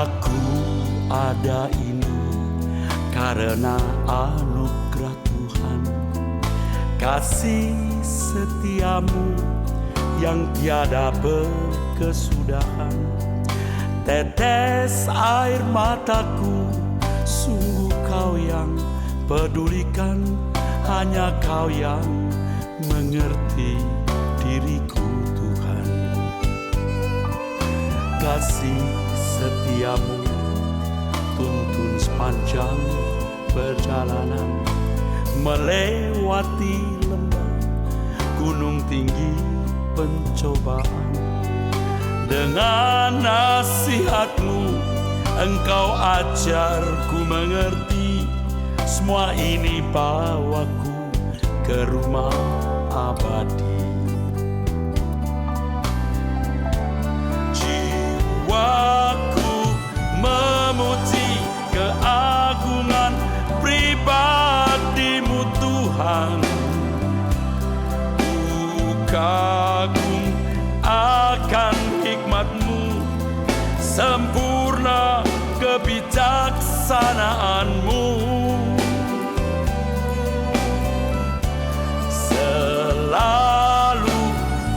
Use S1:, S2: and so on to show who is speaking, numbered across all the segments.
S1: Aku ada ini karena anugerah Tuhan, kasih setiamu yang tiada berkesudahan. Tetes air mataku, sungguh kau yang pedulikan, hanya kau yang mengerti diriku Tuhan. Kasih setiamu tuntun sepanjang perjalanan, melewati lembah gunung tinggi pencobaan. Dengan nasihatmu engkau ajarku mengerti, semua ini bawaku ke rumah abadi. Jiwaku memuji keagungan pribadimu Tuhan. Ku kagum akan hikmatmu, sempurna kebijaksanaanmu. Selalu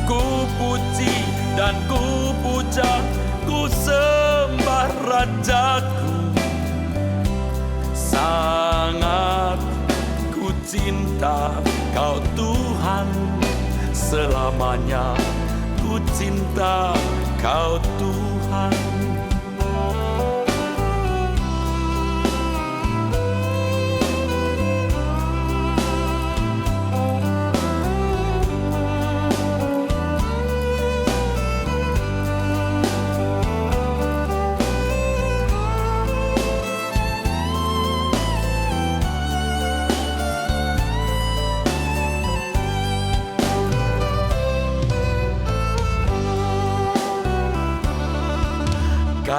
S1: ku puji dan ku puja, ku sembah Rajaku. Sangat ku cinta kau Tuhan, selamanya ku cinta kau Tuhan.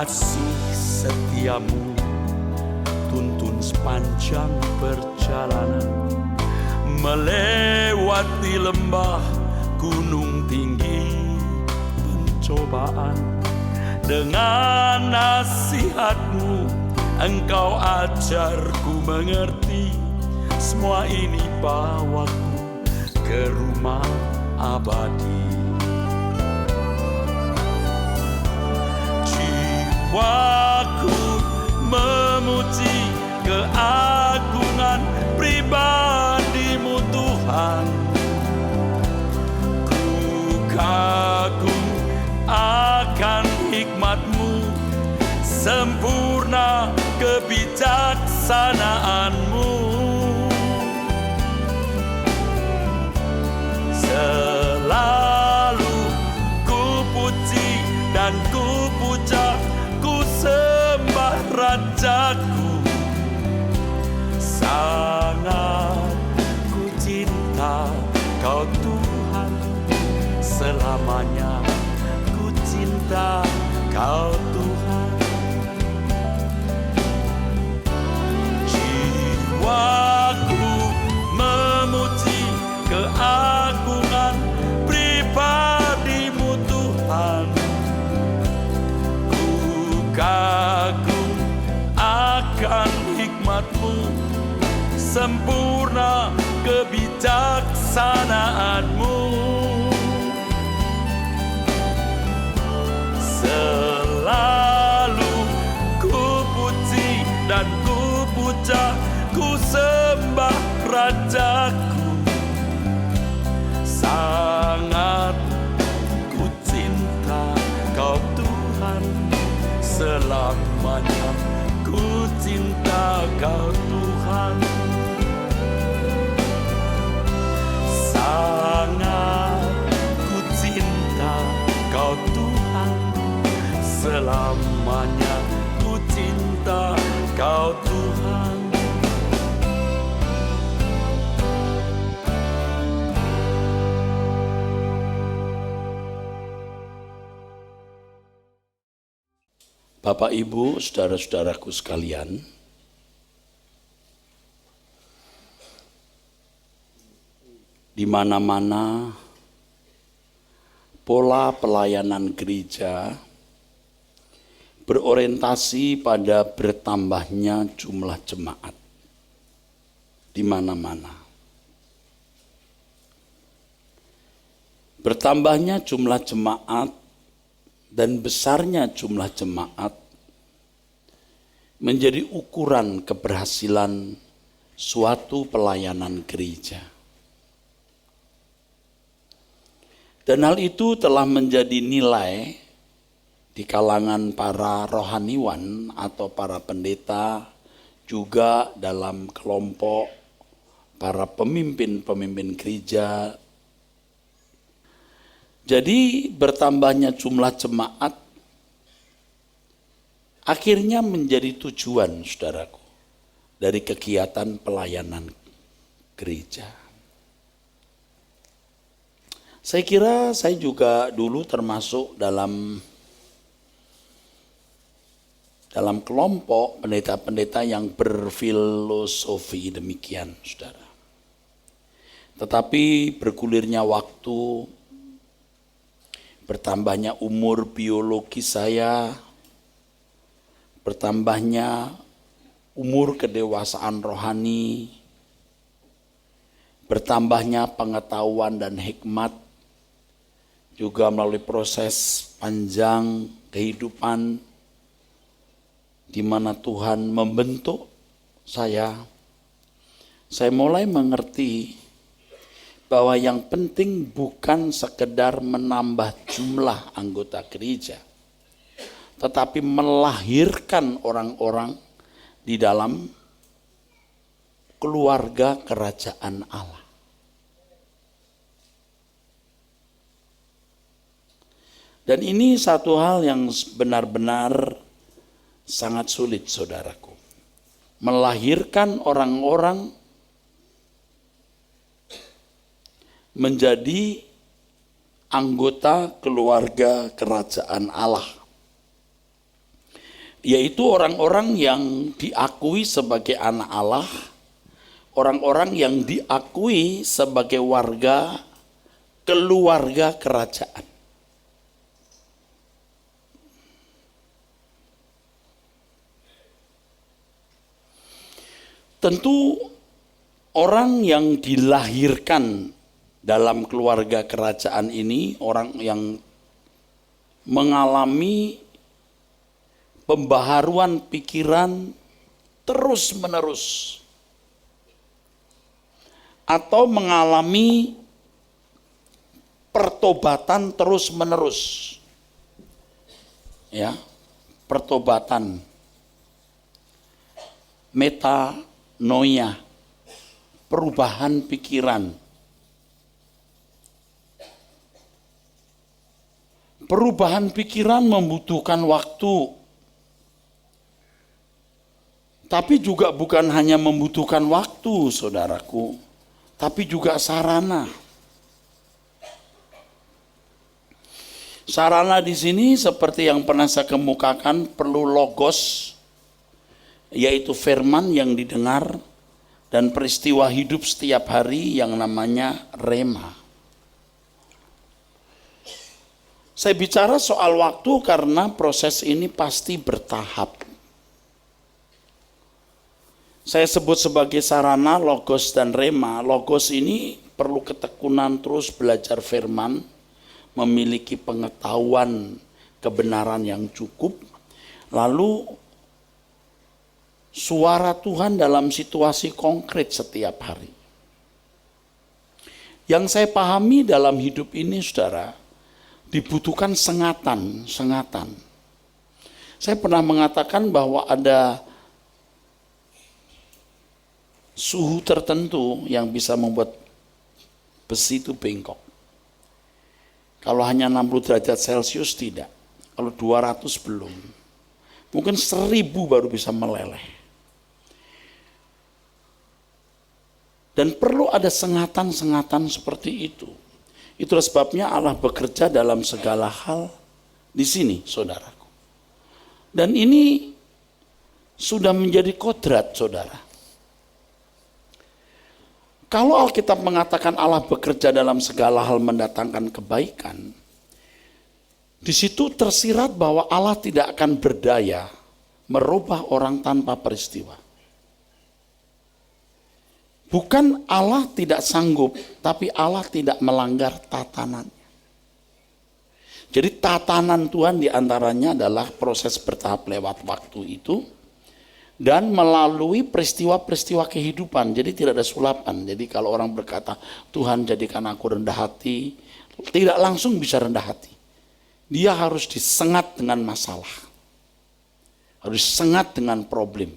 S1: Kasih setiamu tuntun sepanjang perjalanan, melewati lembah gunung tinggi pencobaan. Dengan nasihatmu engkau ajarku mengerti, semua ini bawaku ke rumah abadi. Jiwaku memuji keagungan pribadimu Tuhan. Ku kagum akan hikmatmu, sempurna kebijaksanaanmu. Selalu ku puji dan ku puja, ku sembah Rajaku. Sangat ku cinta kau Tuhan, selamanya ku cinta kau Tuhan. Jiwaku memuji keagungan pribadimu Tuhan. Kagum akan hikmatmu, sempurna kebijaksanaanmu. Selalu ku puji dan ku puja, ku sembah Rajaku. Sangat ku cinta kau Tuhan, selamanya ku cinta kau Tuhan. Sangat ku cinta kau Tuhan, selamanya ku cinta kau Tuhan. Bapak, Ibu, saudara-saudaraku sekalian, di mana-mana pola pelayanan gereja berorientasi pada bertambahnya jumlah jemaat di mana-mana. Bertambahnya jumlah jemaat dan besarnya jumlah jemaat menjadi ukuran keberhasilan suatu pelayanan gereja. Dan hal itu telah menjadi nilai di kalangan para rohaniwan atau para pendeta, juga dalam kelompok para pemimpin-pemimpin gereja. Jadi bertambahnya jumlah jemaat akhirnya menjadi tujuan, saudaraku, dari kegiatan pelayanan gereja. Saya kira saya juga dulu termasuk dalam kelompok pendeta-pendeta yang berfilosofi demikian, saudara. Tetapi bergulirnya waktu, bertambahnya umur biologi saya, bertambahnya umur kedewasaan rohani, bertambahnya pengetahuan dan hikmat, juga melalui proses panjang kehidupan di mana Tuhan membentuk saya mulai mengerti bahwa yang penting bukan sekedar menambah jumlah anggota gereja, tetapi melahirkan orang-orang di dalam keluarga kerajaan Allah. Dan ini satu hal yang benar-benar sangat sulit, saudaraku. Melahirkan orang-orang menjadi anggota keluarga kerajaan Allah. Yaitu orang-orang yang diakui sebagai anak Allah, orang-orang yang diakui sebagai warga keluarga kerajaan. Tentu orang yang dilahirkan dalam keluarga kerajaan ini, orang yang mengalami pembaharuan pikiran terus-menerus atau mengalami pertobatan terus-menerus. Ya, pertobatan. Metanoia, perubahan pikiran. Perubahan pikiran membutuhkan waktu. Tapi juga bukan hanya membutuhkan waktu, saudaraku, tapi juga sarana. Sarana di sini seperti yang pernah saya kemukakan, perlu logos, yaitu firman yang didengar, dan peristiwa hidup setiap hari yang namanya rema. Saya bicara soal waktu karena proses ini pasti bertahap. Saya sebut sebagai sarana, logos dan rema. Logos ini perlu ketekunan terus belajar firman, memiliki pengetahuan kebenaran yang cukup, lalu suara Tuhan dalam situasi konkret setiap hari. Yang saya pahami dalam hidup ini, saudara, dibutuhkan sengatan. Saya pernah mengatakan bahwa ada suhu tertentu yang bisa membuat besi itu bengkok. Kalau hanya 60 derajat Celcius tidak. Kalau 200 belum. Mungkin 1000 baru bisa meleleh. Dan perlu ada sengatan-sengatan seperti itu. Itulah sebabnya Allah bekerja dalam segala hal di sini, saudaraku. Dan ini sudah menjadi kodrat, saudara. Kalau Alkitab mengatakan Allah bekerja dalam segala hal mendatangkan kebaikan, Di situ tersirat bahwa Allah tidak akan berdaya merubah orang tanpa peristiwa. Bukan Allah tidak sanggup, tapi Allah tidak melanggar tatanannya. Jadi tatanan Tuhan diantaranya adalah proses bertahap lewat waktu itu, dan melalui peristiwa-peristiwa kehidupan. Jadi tidak ada sulapan. Jadi kalau orang berkata, Tuhan jadikan aku rendah hati, tidak langsung bisa rendah hati. Dia harus disengat dengan masalah. Harus disengat dengan problem.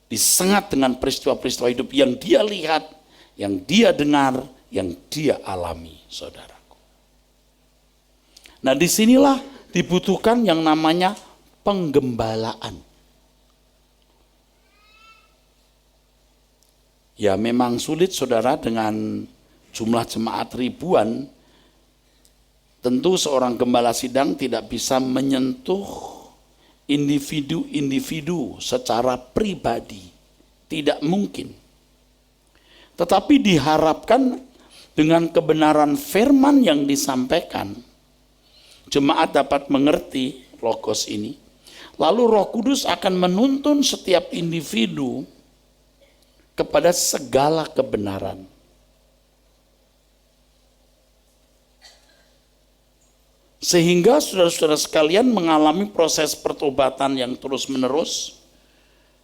S1: Disengat dengan peristiwa-peristiwa hidup yang dia lihat, yang dia dengar, yang dia alami, saudaraku. Nah, disinilah dibutuhkan yang namanya penggembalaan. Ya memang sulit saudara dengan jumlah jemaat ribuan, tentu seorang gembala sidang tidak bisa menyentuh individu-individu secara pribadi. Tidak mungkin. Tetapi diharapkan dengan kebenaran firman yang disampaikan, jemaat dapat mengerti logos ini. Lalu Roh Kudus akan menuntun setiap individu kepada segala kebenaran. Sehingga saudara-saudara sekalian mengalami proses pertobatan yang terus-menerus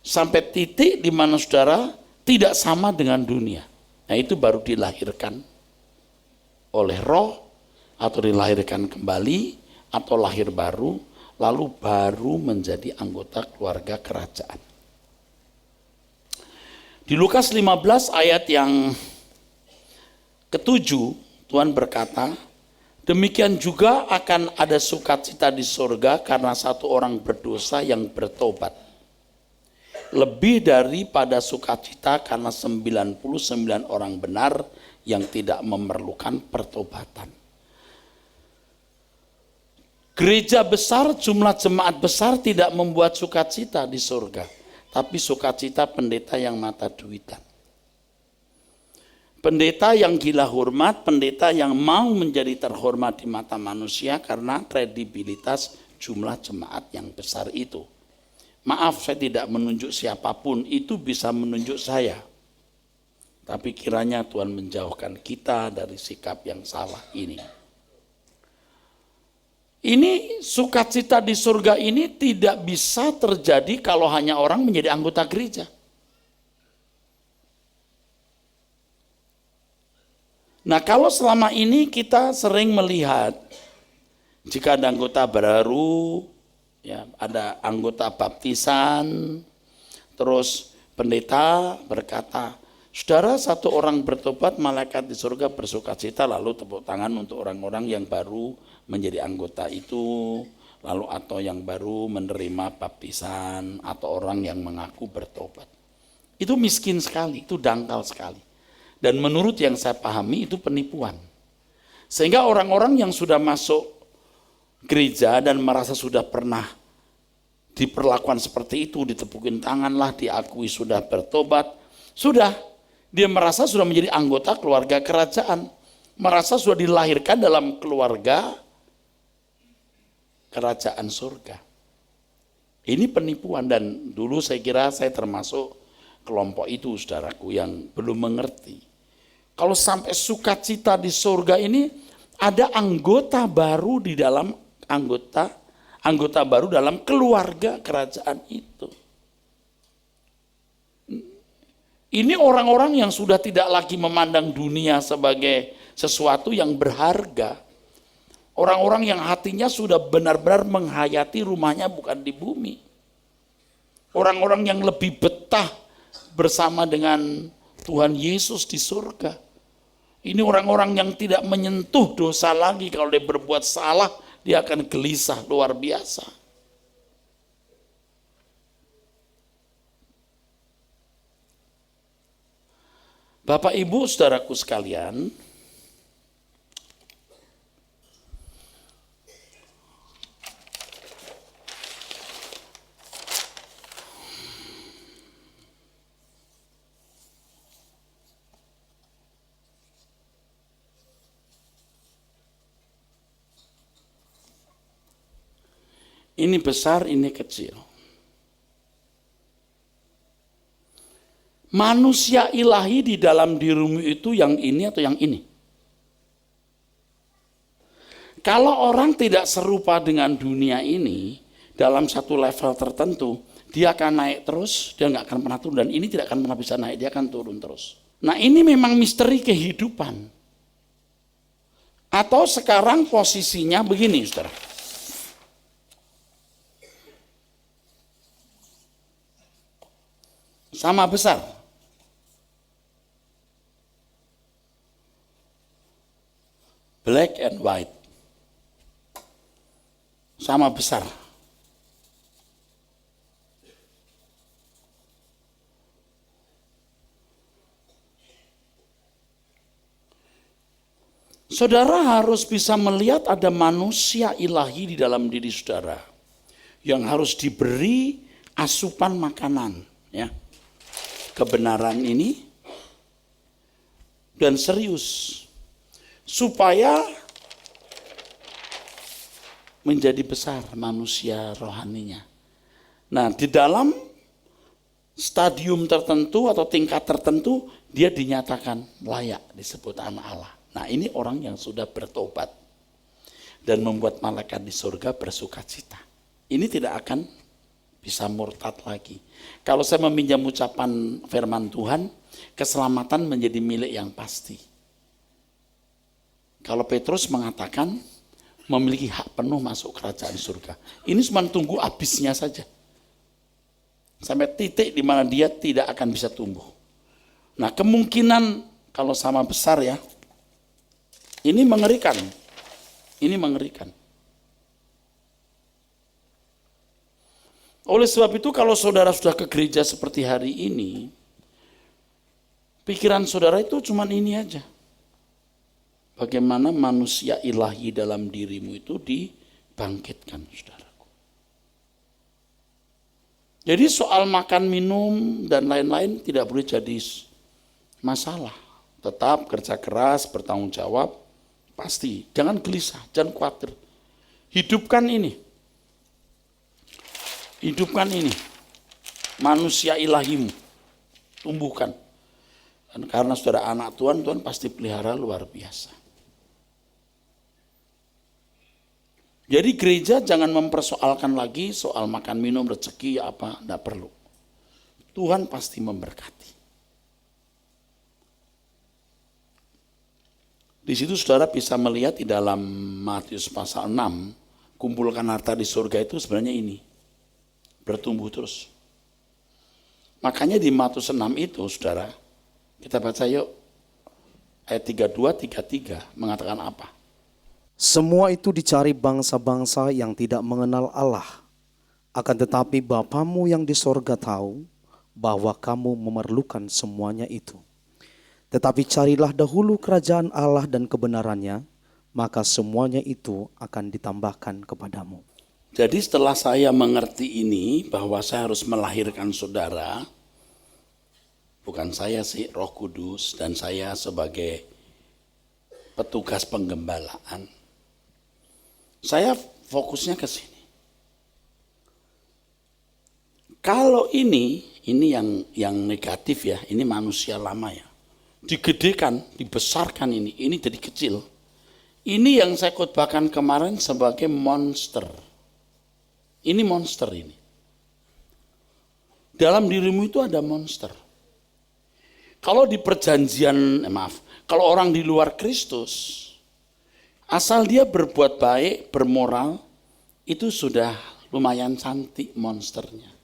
S1: sampai titik di mana saudara tidak sama dengan dunia. Nah, itu baru dilahirkan oleh Roh atau dilahirkan kembali atau lahir baru, lalu baru menjadi anggota keluarga kerajaan. Di Lukas 15 ayat yang ke-7, Tuhan berkata, demikian juga akan ada sukacita di surga karena satu orang berdosa yang bertobat. Lebih daripada sukacita karena 99 orang benar yang tidak memerlukan pertobatan. Gereja besar, jumlah jemaat besar tidak membuat sukacita di surga. Tapi sukacita pendeta yang mata duitan. Pendeta yang gila hormat, pendeta yang mau menjadi terhormat di mata manusia karena kredibilitas jumlah jemaat yang besar itu. Maaf, saya tidak menunjuk siapapun, itu bisa menunjuk saya. Tapi kiranya Tuhan menjauhkan kita dari sikap yang salah ini. Ini sukacita di surga ini tidak bisa terjadi kalau hanya orang menjadi anggota gereja. Nah, kalau selama ini kita sering melihat jika ada anggota baru, ya, ada anggota baptisan, terus pendeta berkata, saudara, satu orang bertobat, malaikat di surga bersukacita, lalu tepuk tangan untuk orang-orang yang baru menjadi anggota itu, lalu atau yang baru menerima baptisan, atau orang yang mengaku bertobat. Itu miskin sekali, itu dangkal sekali. Dan menurut yang saya pahami itu penipuan. Sehingga orang-orang yang sudah masuk gereja dan merasa sudah pernah diperlakukan seperti itu, ditepukin tangan lah, diakui sudah bertobat, sudah, dia merasa sudah menjadi anggota keluarga kerajaan, merasa sudah dilahirkan dalam keluarga kerajaan surga. Ini penipuan, dan dulu saya kira saya termasuk kelompok itu, saudaraku, yang belum mengerti. Kalau sampai sukacita di surga ini, ada anggota baru di dalam anggota baru dalam keluarga kerajaan itu. Ini orang-orang yang sudah tidak lagi memandang dunia sebagai sesuatu yang berharga. Orang-orang yang hatinya sudah benar-benar menghayati rumahnya bukan di bumi. Orang-orang yang lebih betah bersama dengan Tuhan Yesus di surga. Ini orang-orang yang tidak menyentuh dosa lagi. Kalau dia berbuat salah, dia akan gelisah luar biasa. Bapak Ibu saudaraku sekalian, Ini besar, ini kecil. Manusia ilahi di dalam dirimu itu yang ini atau yang ini? Kalau orang tidak serupa dengan dunia ini, dalam satu level tertentu, dia akan naik terus, dia nggak akan pernah turun. Dan ini tidak akan pernah bisa naik, dia akan turun terus. Nah ini memang misteri kehidupan. Atau sekarang posisinya begini, saudara. Sama besar. Black and white. Sama besar. Saudara harus bisa melihat ada manusia ilahi di dalam diri saudara yang harus diberi asupan makanan, ya. Kebenaran ini dan serius supaya menjadi besar manusia rohaninya. Nah, di dalam stadium tertentu atau tingkat tertentu dia dinyatakan layak disebut anak Allah. Nah ini orang yang sudah bertobat dan membuat malaikat di surga bersuka cita. Ini tidak akan bisa murtad lagi. Kalau saya meminjam ucapan firman Tuhan, keselamatan menjadi milik yang pasti. Kalau Petrus mengatakan memiliki hak penuh masuk kerajaan surga. Ini cuma tunggu habisnya saja. Sampai titik di mana dia tidak akan bisa tumbuh. Nah kemungkinan kalau sama besar ya, ini mengerikan. Ini mengerikan. Oleh sebab itu kalau saudara sudah ke gereja seperti hari ini, pikiran saudara itu cuma ini aja. Bagaimana manusia ilahi dalam dirimu itu dibangkitkan, saudaraku. Jadi soal makan, minum, dan lain-lain tidak boleh jadi masalah. Tetap kerja keras, bertanggung jawab, pasti. Jangan gelisah, jangan khawatir. Hidupkan ini. Hidupkan ini. Manusia ilahimu. Tumbuhkan. Dan karena saudara anak Tuhan, Tuhan pasti pelihara luar biasa. Jadi gereja jangan mempersoalkan lagi soal makan, minum, rezeki, apa, tidak perlu. Tuhan pasti memberkati. Di situ saudara bisa melihat di dalam Matius pasal 6, kumpulkan harta di surga itu sebenarnya ini, bertumbuh terus. Makanya di Matius 6 itu saudara, kita baca yuk, ayat 32-33 mengatakan apa?
S2: Semua itu dicari bangsa-bangsa yang tidak mengenal Allah. Akan tetapi Bapamu yang di sorga tahu bahwa kamu memerlukan semuanya itu. Tetapi carilah dahulu kerajaan Allah dan kebenarannya, maka semuanya itu akan ditambahkan kepadamu.
S1: Jadi setelah saya mengerti ini, bahwa saya harus melahirkan saudara, bukan saya sih, Roh Kudus, dan saya sebagai petugas penggembalaan, saya fokusnya ke sini. Kalau ini yang negatif ya, ini manusia lama ya. Digedekan, dibesarkan ini jadi kecil. Ini yang saya khotbahkan kemarin sebagai monster. Ini monster ini. Dalam dirimu itu ada monster. Kalau di perjanjian, kalau orang di luar Kristus, asal dia berbuat baik, bermoral, itu sudah lumayan cantik monsternya.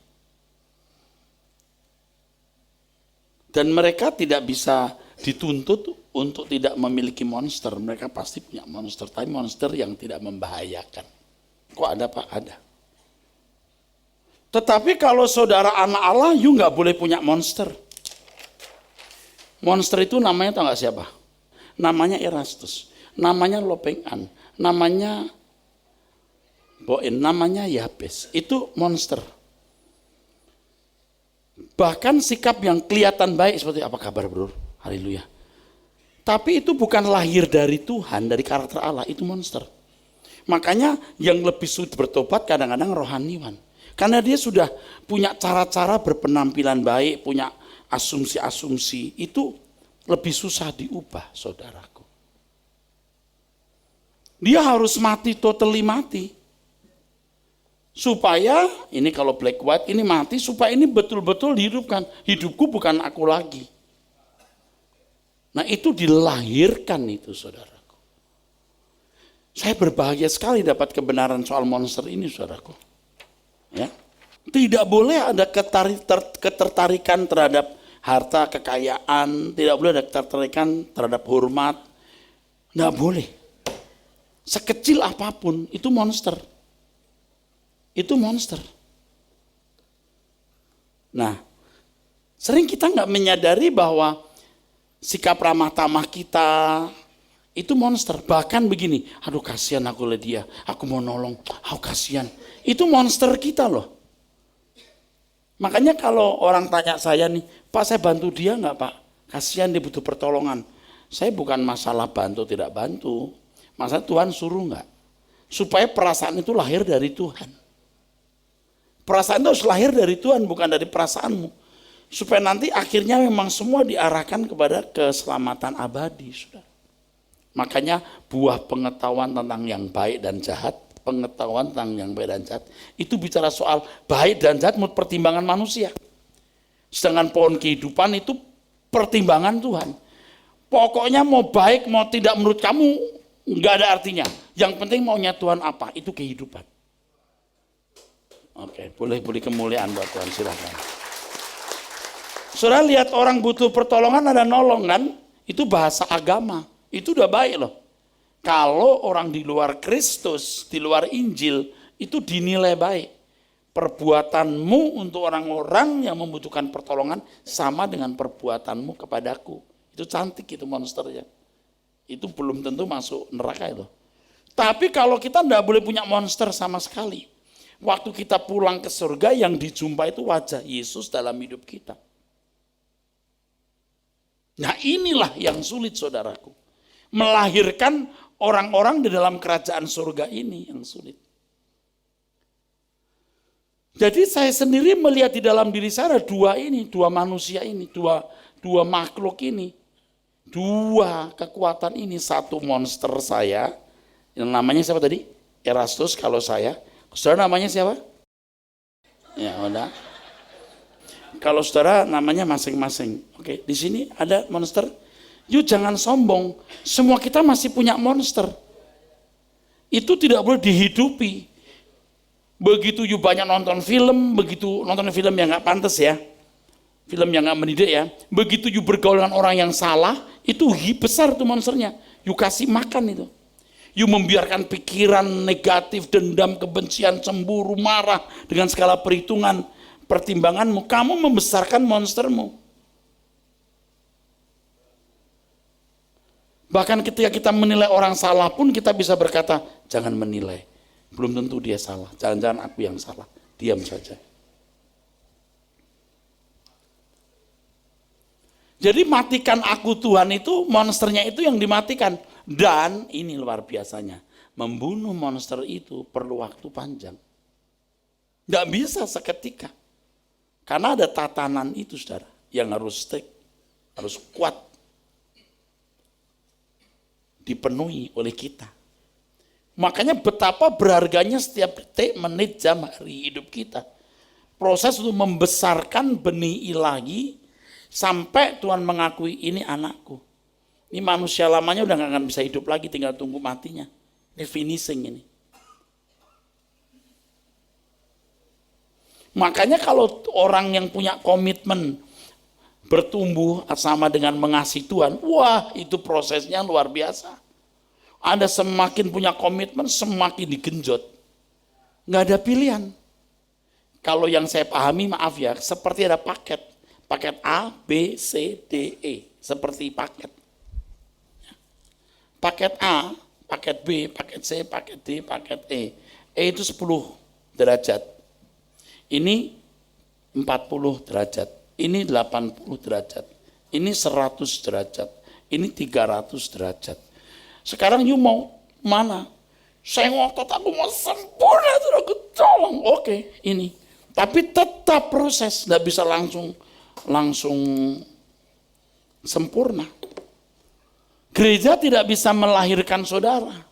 S1: Dan mereka tidak bisa dituntut untuk tidak memiliki monster. Mereka pasti punya monster, tapi monster yang tidak membahayakan. Kok ada Pak? Ada. Tetapi kalau saudara anak Allah, you nggak boleh punya monster. Monster itu namanya tahu nggak siapa? Namanya Erastus, namanya Lopengan, namanya Boen, namanya Yabes. Itu monster. Bahkan sikap yang kelihatan baik seperti apa kabar bro? Haleluya. Tapi itu bukan lahir dari Tuhan, dari karakter Allah, itu monster. Makanya yang lebih sulit bertobat kadang-kadang rohaniwan. Karena dia sudah punya cara-cara berpenampilan baik, punya asumsi-asumsi, itu lebih susah diubah, saudaraku. Dia harus mati, totally mati. Supaya, ini kalau black white, ini mati, supaya ini betul-betul dihidupkan. Hidupku bukan aku lagi. Nah itu dilahirkan itu, saudaraku. Saya berbahagia sekali dapat kebenaran soal monster ini, saudaraku. Ya. Tidak boleh ada ketertarikan terhadap harta, kekayaan, tidak boleh ada ketertarikan terhadap hormat. Tidak boleh. Sekecil apapun, itu monster. Itu monster. Nah, sering kita nggak menyadari bahwa sikap ramah tamah kita itu monster. Bahkan begini, aduh kasihan aku lihat dia, aku mau nolong, kasihan. Itu monster kita loh. Makanya kalau orang tanya saya nih, Pak saya bantu dia nggak Pak? Kasihan dia butuh pertolongan. Saya bukan masalah bantu tidak bantu, masalah Tuhan suruh nggak? Supaya perasaan itu lahir dari Tuhan. Perasaan itu harus lahir dari Tuhan, bukan dari perasaanmu. Supaya nanti akhirnya memang semua diarahkan kepada keselamatan abadi. Saudara. Makanya buah pengetahuan tentang yang baik dan jahat, pengetahuan tentang yang baik dan jahat, itu bicara soal baik dan jahat menurut pertimbangan manusia. Sedangkan pohon kehidupan itu pertimbangan Tuhan. Pokoknya mau baik, mau tidak menurut kamu, nggak ada artinya. Yang penting maunya Tuhan apa, itu kehidupan. Oke, boleh kemuliaan buat Tuhan, silakan. Saudara lihat orang butuh pertolongan ada nolong kan? Itu bahasa agama, itu udah baik loh. Kalau orang di luar Kristus, di luar Injil, itu dinilai baik. Perbuatanmu untuk orang-orang yang membutuhkan pertolongan sama dengan perbuatanmu kepadaku. Itu cantik itu monsternya. Itu belum tentu masuk neraka itu. Tapi kalau kita tidak boleh punya monster sama sekali. Waktu kita pulang ke surga yang dijumpai itu wajah Yesus dalam hidup kita. Nah inilah yang sulit saudaraku. Melahirkan orang-orang di dalam kerajaan surga ini yang sulit. Jadi saya sendiri melihat di dalam diri saya ada dua manusia ini, dua makhluk ini. Dua kekuatan ini, satu monster saya, yang namanya siapa tadi? Erastus kalau saya. Saudara namanya siapa? Ya udah. Kalau saudara namanya masing-masing. Oke, di sini ada monster. Yuk jangan sombong. Semua kita masih punya monster. Itu tidak boleh dihidupi. Begitu yuk banyak nonton film, begitu nonton film yang nggak pantas ya, film yang nggak mendidik ya. Begitu yuk bergaul dengan orang yang salah, itu besar tuh monsternya. Yuk kasih makan itu. You membiarkan pikiran negatif, dendam, kebencian, cemburu, marah dengan segala perhitungan, pertimbanganmu. Kamu membesarkan monstermu. Bahkan ketika kita menilai orang salah pun kita bisa berkata, jangan menilai. Belum tentu dia salah, jangan-jangan aku yang salah. Diam saja. Jadi matikan aku Tuhan itu, monsternya itu yang dimatikan. Dan ini luar biasanya, membunuh monster itu perlu waktu panjang. Gak bisa seketika. Karena ada tatanan itu saudara, yang harus strict, harus kuat. Dipenuhi oleh kita. Makanya betapa berharganya setiap detik, menit, jam, hari hidup kita. Proses untuk membesarkan benih ilahi, sampai Tuhan mengakui ini anakku. Ini manusia lamanya udah gak akan bisa hidup lagi, tinggal tunggu matinya. Ini finishing ini. Makanya kalau orang yang punya komitmen bertumbuh sama dengan mengasihi Tuhan, wah itu prosesnya luar biasa. Anda semakin punya komitmen, semakin digenjot. Gak ada pilihan. Kalau yang saya pahami, maaf ya, seperti ada paket. Paket A, B, C, D, E. Seperti paket. Paket A, paket B, paket C, paket D, paket E. E itu 10 derajat. Ini 40 derajat. Ini 80 derajat. Ini 100 derajat. Ini 300 derajat. Sekarang you mau mana? Saya ngotot, aku mau sempurna, saudaraku, tolong. Oke, ini. Tapi tetap proses, nggak bisa langsung sempurna. Gereja tidak bisa melahirkan saudara.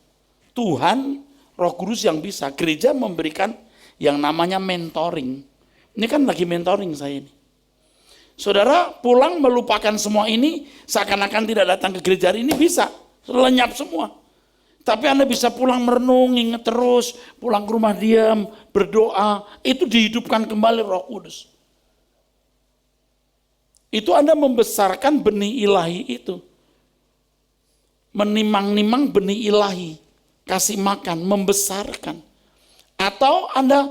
S1: Tuhan, Roh Kudus yang bisa. Gereja memberikan yang namanya mentoring. Ini kan lagi mentoring saya ini. Saudara pulang melupakan semua ini, seakan-akan tidak datang ke gereja hari ini bisa. Lenyap semua. Tapi Anda bisa pulang merenung, ingat terus, pulang ke rumah diam, berdoa, itu dihidupkan kembali Roh Kudus. Itu Anda membesarkan benih ilahi itu. Menimang-nimang benih ilahi, kasih makan, membesarkan. Atau Anda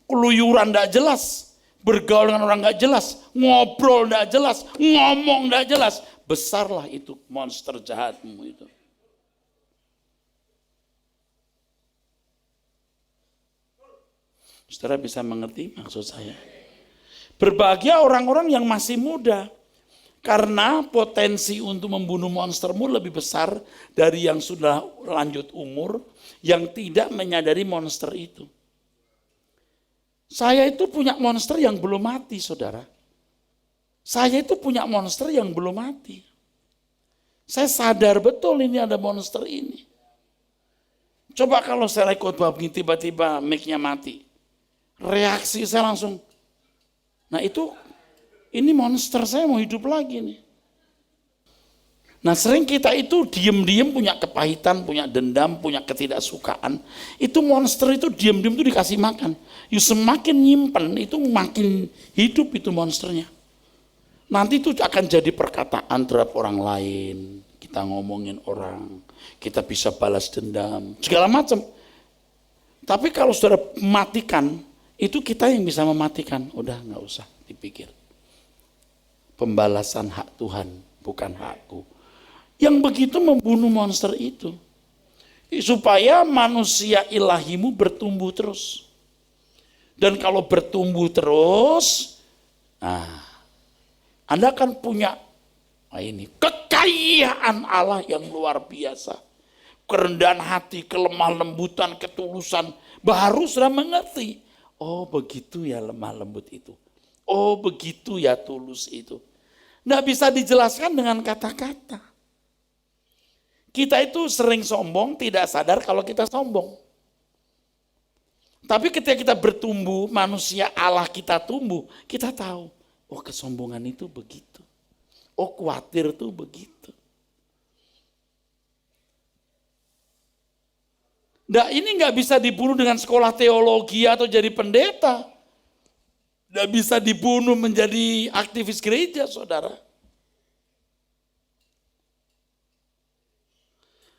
S1: keluyuran tidak jelas, bergaul dengan orang tidak jelas, ngobrol tidak jelas, ngomong tidak jelas, besarlah itu monster jahatmu itu. Saudara bisa mengerti maksud saya? Berbahagia orang-orang yang masih muda, karena potensi untuk membunuh monstermu lebih besar dari yang sudah lanjut umur, yang tidak menyadari monster itu. Saya itu punya monster yang belum mati, saudara. Saya itu punya monster yang belum mati. Saya sadar betul ini ada monster ini. Coba kalau saya khotbah begini, tiba-tiba mic-nya mati. Reaksi saya langsung, nah itu, ini monster saya mau hidup lagi nih. Nah sering kita itu diem-diem punya kepahitan, punya dendam, punya ketidaksukaan. Itu monster itu diem-diem itu dikasih makan. Semakin nyimpen itu makin hidup itu monsternya. Nanti itu akan jadi perkataan terhadap orang lain. Kita ngomongin orang, kita bisa balas dendam, segala macam. Tapi kalau saudara matikan, itu kita yang bisa mematikan. Udah gak usah dipikir. Pembalasan hak Tuhan, bukan hakku. Yang begitu membunuh monster itu. Supaya manusia ilahimu bertumbuh terus. Dan kalau bertumbuh terus, nah, Anda akan punya ini kekayaan Allah yang luar biasa. Kerendahan hati, kelemah lembutan, ketulusan. Baru sudah mengerti. Oh begitu ya lemah lembut itu. Oh begitu ya tulus itu. Nggak bisa dijelaskan dengan kata-kata. Kita itu sering sombong, tidak sadar kalau kita sombong. Tapi ketika kita bertumbuh, manusia Allah kita tumbuh, kita tahu, oh kesombongan itu begitu. Oh khawatir itu begitu. Nah ini nggak bisa dibunuh dengan sekolah teologi atau jadi pendeta. Nggak bisa dibunuh menjadi aktivis gereja, saudara.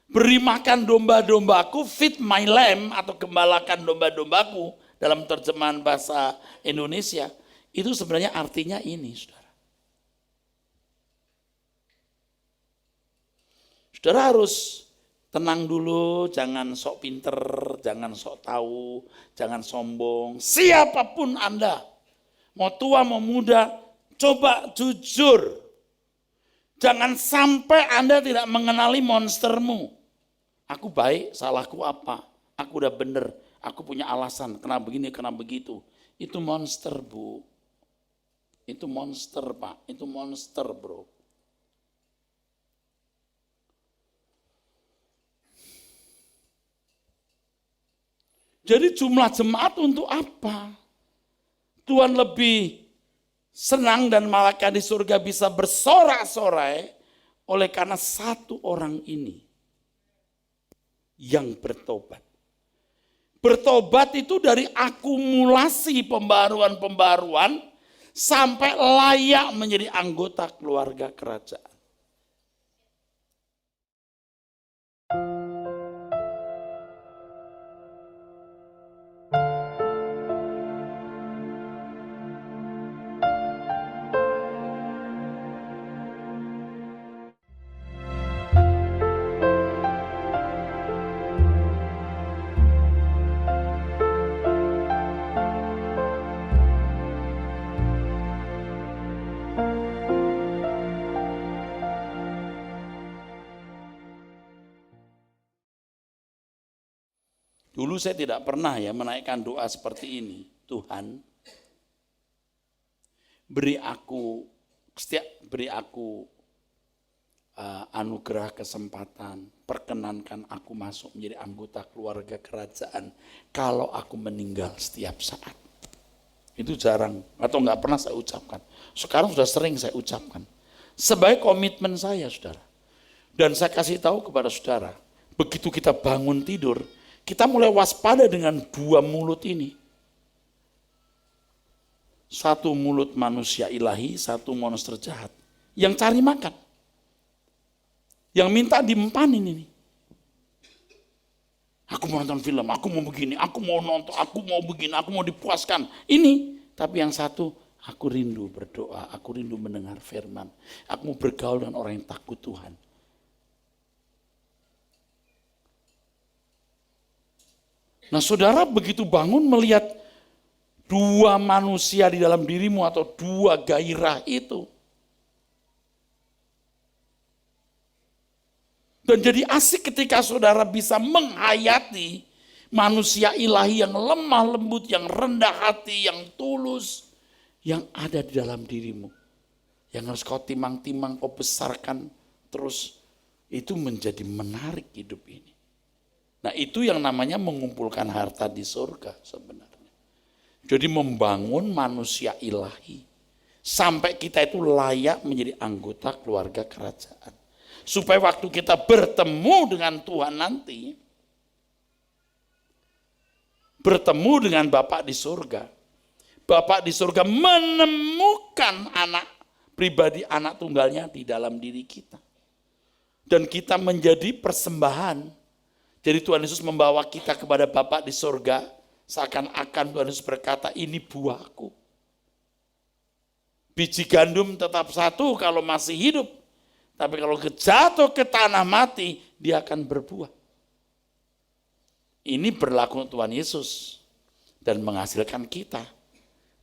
S1: Beri makan domba-dombaku, feed my lamb, atau gembalakan domba-dombaku, dalam terjemahan bahasa Indonesia, itu sebenarnya artinya ini, saudara. Saudara harus tenang dulu, jangan sok pinter, jangan sok tahu, jangan sombong. Siapapun Anda, mau tua mau muda, coba jujur. Jangan sampai Anda tidak mengenali monstermu. Aku baik, salahku apa? Aku udah bener, aku punya alasan, kenapa begini, kenapa begitu. Itu monster, Bu. Itu monster, Pak. Itu monster, bro. Jadi jumlah jemaat untuk apa? Tuhan lebih senang dan malaikat di surga bisa bersorak-sorai oleh karena satu orang ini yang bertobat. Bertobat itu dari akumulasi pembaruan-pembaruan sampai layak menjadi anggota keluarga kerajaan. dulu saya tidak pernah ya menaikkan doa seperti ini. Tuhan, beri aku anugerah kesempatan, perkenankan aku masuk menjadi anggota keluarga kerajaan kalau aku meninggal setiap saat. Itu jarang atau nggak pernah saya ucapkan. Sekarang sudah sering saya ucapkan. Sebagai komitmen saya, saudara. Dan saya kasih tahu kepada saudara, begitu kita bangun tidur, kita mulai waspada dengan dua mulut ini. Satu mulut manusia ilahi, satu monster jahat. Yang cari makan. Yang minta diempanin ini. Aku mau nonton film, aku mau begini, aku mau nonton, aku mau begini, aku mau dipuaskan. Ini, tapi yang satu, aku rindu berdoa, aku rindu mendengar firman. Aku mau bergaul dengan orang yang takut Tuhan. Nah saudara begitu bangun melihat dua manusia di dalam dirimu atau dua gairah itu. Dan jadi asik ketika saudara bisa menghayati manusia ilahi yang lemah lembut, yang rendah hati, yang tulus, yang ada di dalam dirimu. Yang harus kau timang-timang, kau besarkan terus. Itu menjadi menarik hidup ini. Nah itu yang namanya mengumpulkan harta di surga sebenarnya. Jadi membangun manusia ilahi. Sampai kita itu layak menjadi anggota keluarga kerajaan. Supaya waktu kita bertemu dengan Tuhan nanti, bertemu dengan Bapa di surga, Bapa di surga menemukan anak pribadi, anak tunggalnya di dalam diri kita. Dan kita menjadi persembahan. Jadi Tuhan Yesus membawa kita kepada Bapa di surga, seakan-akan Tuhan Yesus berkata, ini buahku. Biji gandum tetap satu kalau masih hidup. Tapi kalau jatuh ke tanah mati, dia akan berbuah. Ini berlaku untuk Tuhan Yesus dan menghasilkan kita.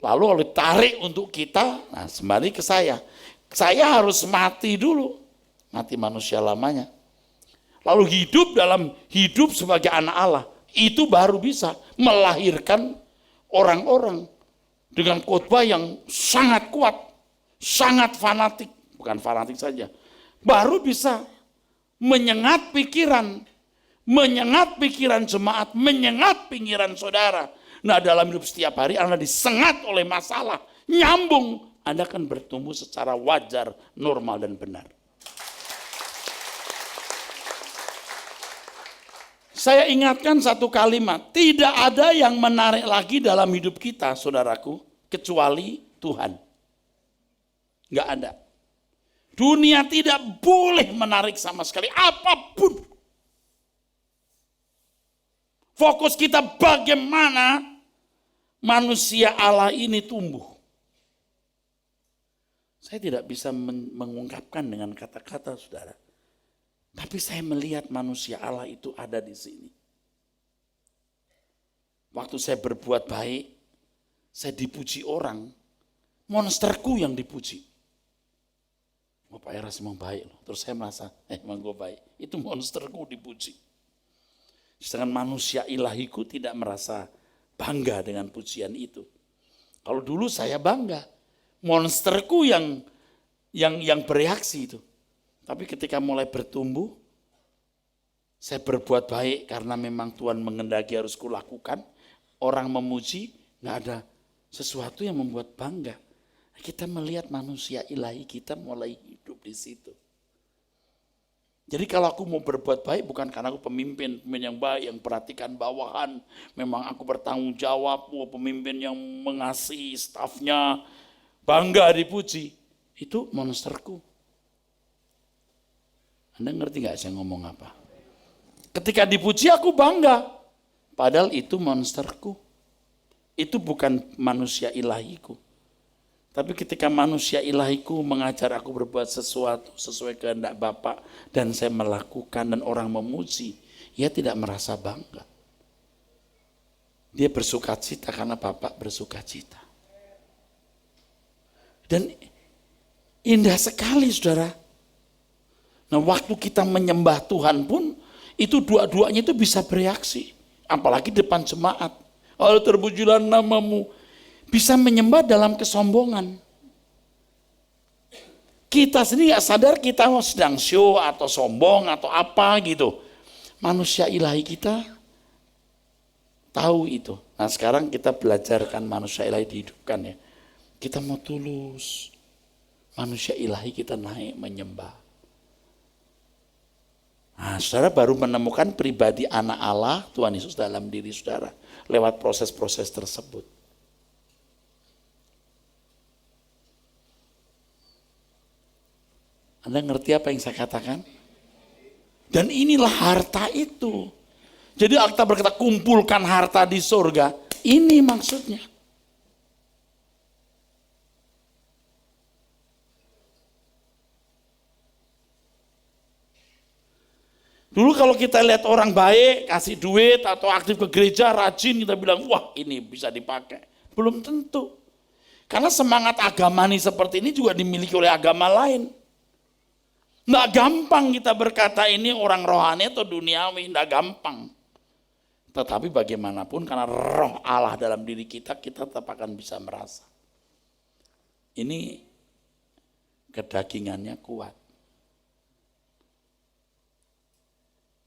S1: Lalu oleh tarik untuk kita, nah kembali ke saya. Saya harus mati dulu, mati manusia lamanya. Lalu hidup sebagai anak Allah, itu baru bisa melahirkan orang-orang dengan khotbah yang sangat kuat, sangat fanatik, bukan fanatik saja. Baru bisa menyengat pikiran jemaat, menyengat pikiran saudara. Nah dalam hidup setiap hari Anda disengat oleh masalah, nyambung, Anda akan bertumbuh secara wajar, normal dan benar. Saya ingatkan satu kalimat, tidak ada yang menarik lagi dalam hidup kita, saudaraku, kecuali Tuhan. Enggak ada. Dunia tidak boleh menarik sama sekali, apapun. Fokus kita bagaimana manusia Allah ini tumbuh. Saya tidak bisa mengungkapkan dengan kata-kata, saudara. Tapi saya melihat manusia Allah itu ada di sini. Waktu saya berbuat baik, saya dipuji orang, monsterku yang dipuji. Oh, Pak Eras emang baik loh. Terus saya merasa, emang gue baik. Itu monsterku dipuji. Sedangkan manusia ilahiku tidak merasa bangga dengan pujian itu. Kalau dulu saya bangga, monsterku yang bereaksi itu. Tapi ketika mulai bertumbuh, saya berbuat baik karena memang Tuhan mengendaki harus kulakukan. Orang memuji, nggak ada sesuatu yang membuat bangga. Kita melihat manusia ilahi kita mulai hidup di situ. Jadi kalau aku mau berbuat baik bukan karena aku pemimpin yang baik, yang perhatikan bawahan. Memang aku bertanggung jawab, pemimpin yang mengasihi stafnya, bangga dipuji. Itu monsterku. Anda ngerti gak saya ngomong apa? Ketika dipuji aku bangga. Padahal itu monsterku. Itu bukan manusia ilahiku. Tapi ketika manusia ilahiku mengajar aku berbuat sesuatu sesuai kehendak Bapa dan saya melakukan dan orang memuji, ia tidak merasa bangga. Dia bersukacita karena Bapak bersukacita. Dan indah sekali saudara. Nah waktu kita menyembah Tuhan pun itu dua-duanya itu bisa bereaksi. apalagi depan jemaat. Oh, terpujilah namamu. Bisa menyembah dalam kesombongan. Kita sendiri gak sadar kita sedang show atau sombong atau apa gitu. Manusia ilahi kita tahu itu. Nah sekarang kita belajarkan manusia ilahi dihidupkan ya. Kita mau tulus. Manusia ilahi kita naik menyembah. Nah saudara baru menemukan pribadi anak Allah, Tuhan Yesus dalam diri saudara. Lewat proses-proses tersebut. Anda ngerti apa yang saya katakan? Dan inilah harta itu. Jadi Alkitab berkata kumpulkan harta di surga. Ini maksudnya. Dulu kalau kita lihat orang baik, kasih duit atau aktif ke gereja, rajin, kita bilang, wah ini bisa dipakai. Belum tentu. Karena semangat agamani seperti ini juga dimiliki oleh agama lain. Nggak gampang kita berkata ini orang rohani atau duniawi, nggak gampang. Tetapi bagaimanapun karena roh Allah dalam diri kita, kita tetap akan bisa merasa. Ini kedagingannya kuat.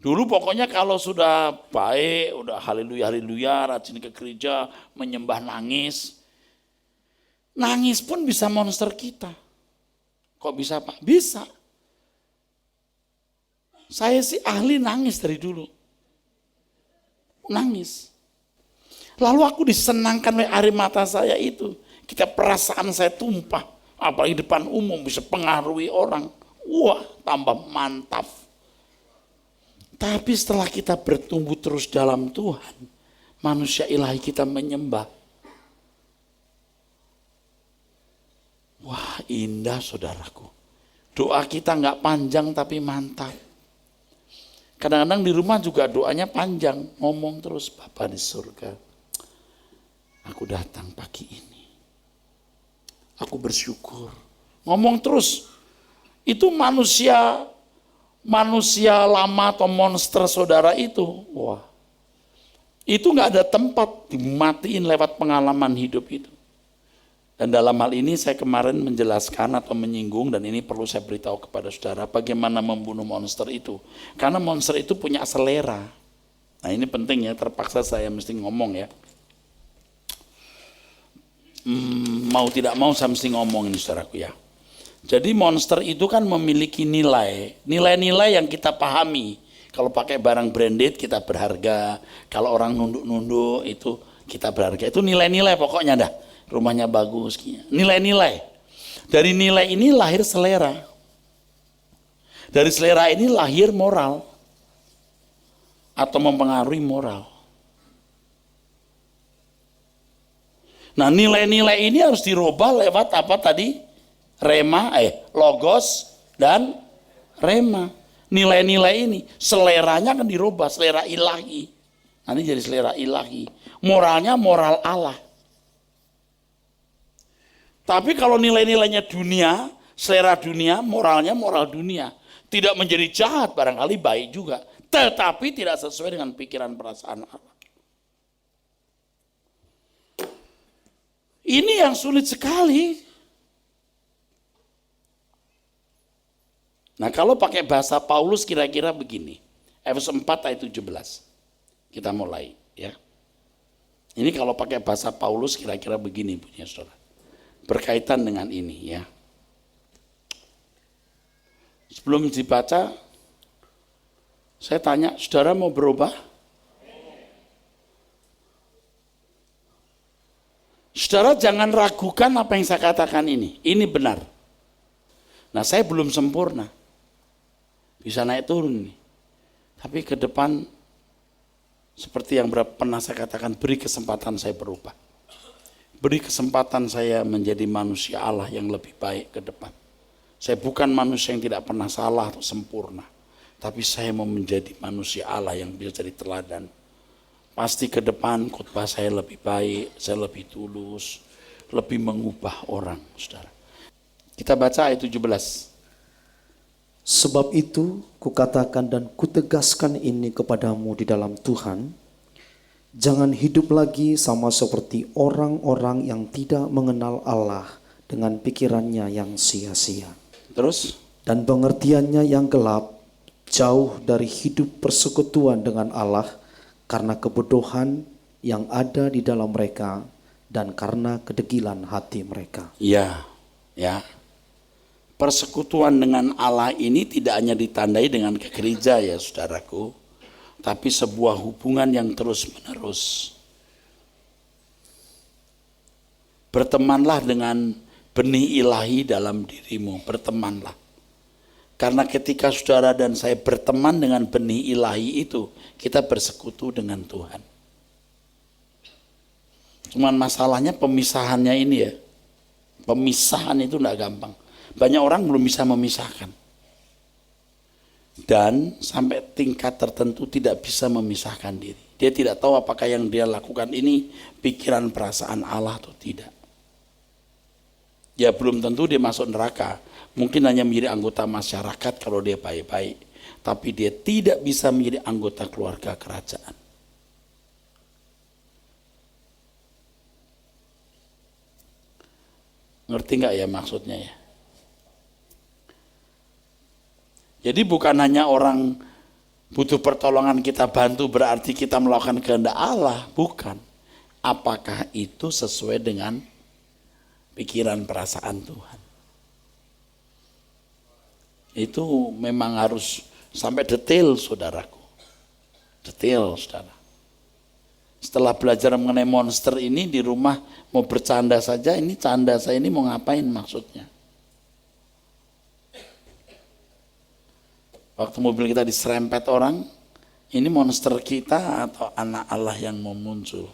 S1: Dulu pokoknya kalau sudah baik, udah haleluya, rajin ke gereja, menyembah nangis. Nangis pun bisa monster kita. Kok bisa Pak? Bisa. Saya sih ahli nangis dari dulu. Nangis. Lalu aku disenangkan oleh air mata saya itu. Kita perasaan saya tumpah. Apalagi depan umum bisa pengaruhi orang. Wah, tambah mantap. Tapi setelah kita bertumbuh terus dalam Tuhan, manusia ilahi kita menyembah. Wah, indah saudaraku. Doa kita nggak panjang tapi mantap. Kadang-kadang di rumah juga doanya panjang, ngomong terus, Bapa di surga, aku datang pagi ini, aku bersyukur, ngomong terus. Itu manusia lama atau monster saudara itu, wah, itu nggak ada tempat dimatiin lewat pengalaman hidup itu. Dan dalam hal ini saya kemarin menjelaskan atau menyinggung, dan ini perlu saya beritahu kepada saudara bagaimana membunuh monster itu. Karena monster itu punya selera. Nah ini penting ya, terpaksa saya mesti ngomong ya. Mau tidak mau saya mesti ngomong ini saudaraku ya. Jadi monster itu kan memiliki nilai-nilai yang kita pahami. Kalau pakai barang branded kita berharga, kalau orang nunduk-nunduk itu kita berharga. Itu nilai-nilai pokoknya dah. Rumahnya bagus, nilai-nilai. Dari nilai ini lahir selera. Dari selera ini lahir moral. Atau mempengaruhi moral. Nah nilai-nilai ini harus dirubah lewat apa tadi? Logos dan rema. Nilai-nilai ini, seleranya akan dirubah, selera ilahi. Nanti jadi selera ilahi. Moralnya moral Allah. Tapi kalau nilai-nilainya dunia, selera dunia, moralnya moral dunia. Tidak menjadi jahat, barangkali baik juga. Tetapi tidak sesuai dengan pikiran perasaan Allah. Ini yang sulit sekali. Nah kalau pakai bahasa Paulus kira-kira begini. Efesus 4 ayat 17. Kita mulai ya. Ini kalau pakai bahasa Paulus kira-kira begini punya saudara. Berkaitan dengan ini ya. Sebelum dibaca, saya tanya, saudara mau berubah? Saudara jangan ragukan apa yang saya katakan ini benar. Nah saya belum sempurna, bisa naik turun nih. Tapi ke depan, seperti yang pernah saya katakan, beri kesempatan saya berubah. Beri kesempatan saya menjadi manusia Allah yang lebih baik ke depan. Saya bukan manusia yang tidak pernah salah atau sempurna. Tapi saya mau menjadi manusia Allah yang bisa jadi teladan. Pasti ke depan khotbah saya lebih baik, saya lebih tulus, lebih mengubah orang, saudara. Kita baca ayat 17.
S2: Sebab itu kukatakan dan kutegaskan ini kepadamu di dalam Tuhan, Jangan hidup lagi sama seperti orang-orang yang tidak mengenal Allah dengan pikirannya yang sia-sia
S1: Terus,
S2: dan pengertiannya yang gelap, jauh dari hidup persekutuan dengan Allah karena kebodohan yang ada di dalam mereka dan karena kedegilan hati mereka.
S1: ya, ya. Persekutuan dengan Allah ini tidak hanya ditandai dengan ke gereja ya saudaraku, tapi sebuah hubungan yang terus-menerus. Bertemanlah dengan benih ilahi dalam dirimu, bertemanlah. Karena ketika saudara dan saya berteman dengan benih ilahi itu, kita bersekutu dengan Tuhan. Cuman masalahnya pemisahannya ini ya, pemisahan itu enggak gampang. Banyak orang belum bisa memisahkan. Dan sampai tingkat tertentu tidak bisa memisahkan diri. Dia tidak tahu apakah yang dia lakukan ini pikiran perasaan Allah atau tidak. Ya belum tentu dia masuk neraka. Mungkin hanya menjadi anggota masyarakat kalau dia baik-baik. Tapi dia tidak bisa menjadi anggota keluarga kerajaan. Ngerti nggak ya maksudnya ya? Jadi bukan hanya orang butuh pertolongan kita bantu berarti kita melakukan kehendak Allah, bukan. Apakah itu sesuai dengan pikiran perasaan Tuhan? Itu memang harus sampai detail saudaraku. Detail saudara. Setelah belajar mengenai monster ini di rumah mau bercanda saja, ini canda saya ini mau ngapain maksudnya? Waktu mobil kita diserempet orang, ini monster kita atau anak Allah yang mau muncul.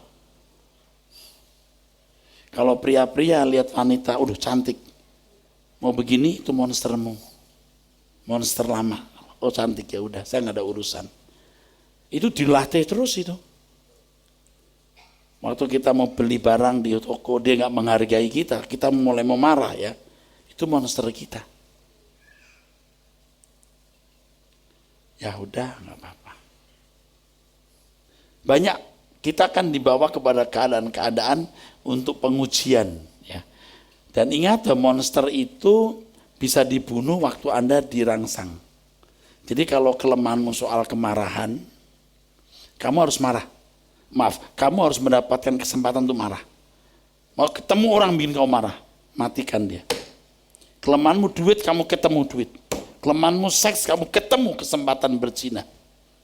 S1: Kalau pria-pria lihat wanita, udah cantik, mau begini itu monstermu, monster lama. Oh cantik ya udah, saya nggak ada urusan. Itu dilatih terus itu. Waktu kita mau beli barang di toko, dia nggak menghargai kita mulai mau marah ya, itu monster kita. Ya udah nggak apa-apa. Banyak kita kan dibawa kepada keadaan-keadaan untuk pengujian ya. Dan ingat monster itu bisa dibunuh waktu Anda dirangsang. Jadi kalau kelemahanmu soal kemarahan, kamu harus marah. Maaf, kamu harus mendapatkan kesempatan untuk marah. Mau ketemu orang bikin kau marah, matikan dia. Kelemahanmu duit, kamu ketemu duit. Kelemahanmu seks, kamu ketemu kesempatan berzina.